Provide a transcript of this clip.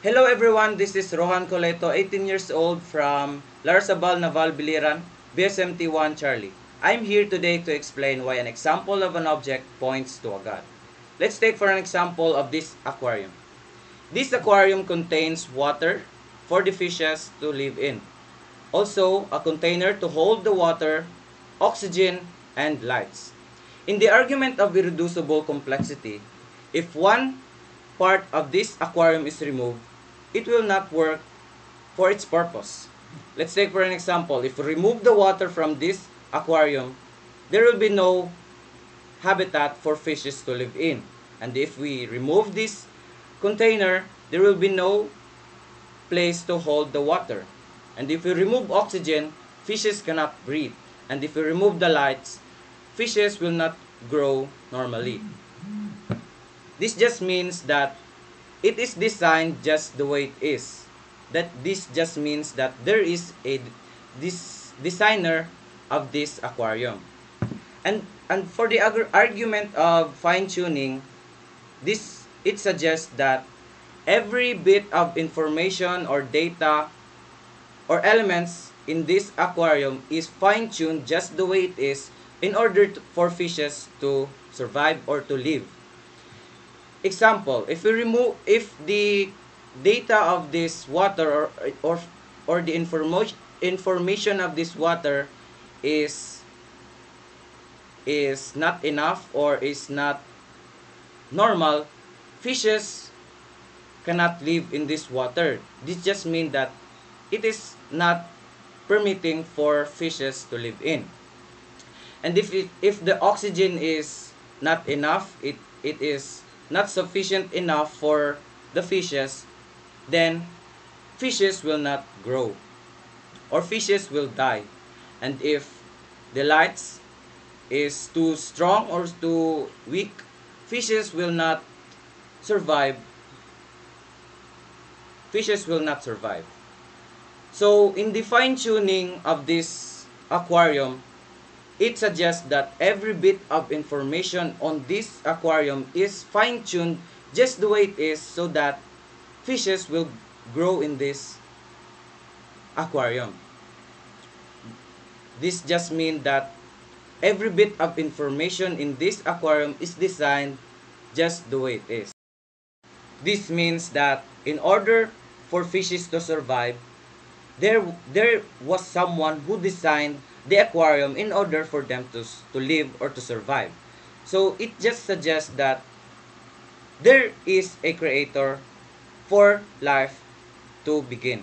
Hello everyone, this is Rohan Coleto, 18 years old from Larsabal, Naval, Biliran, BSMT-1 Charlie. I'm here today to explain why an example of an object points to a god. Let's take for an example of this aquarium. This aquarium contains water for the fishes to live in. Also, a container to hold the water, oxygen, and lights. In the argument of irreducible complexity, if one part of this aquarium is removed, it will not work for its purpose. Let's take for an example, if we remove the water from this aquarium, there will be no habitat for fishes to live in. And if we remove this container, there will be no place to hold the water. And if we remove oxygen, fishes cannot breathe. And if we remove the lights, fishes will not grow normally. This just means that it is designed just the way it is. This just means that there is this designer of this aquarium. And for the argument of fine-tuning, it suggests that every bit of information or data or elements in this aquarium is fine-tuned just the way it is in order for fishes to survive or to live. Example, if the data of this water or the information of this water is not enough or is not normal, fishes cannot live in this water. This just means that it is not permitting for fishes to live in. And if the oxygen is not enough, it is not sufficient enough for the fishes, then fishes will not grow or fishes will die. And if the lights is too strong or too weak, fishes will not survive. Fishes will not survive. So in the fine-tuning of this aquarium, it suggests that every bit of information on this aquarium is fine-tuned just the way it is so that fishes will grow in this aquarium. This just means that every bit of information in this aquarium is designed just the way it is. This means that in order for fishes to survive, there was someone who designed the aquarium in order for them to live or to survive. So it just suggests that there is a creator for life to begin.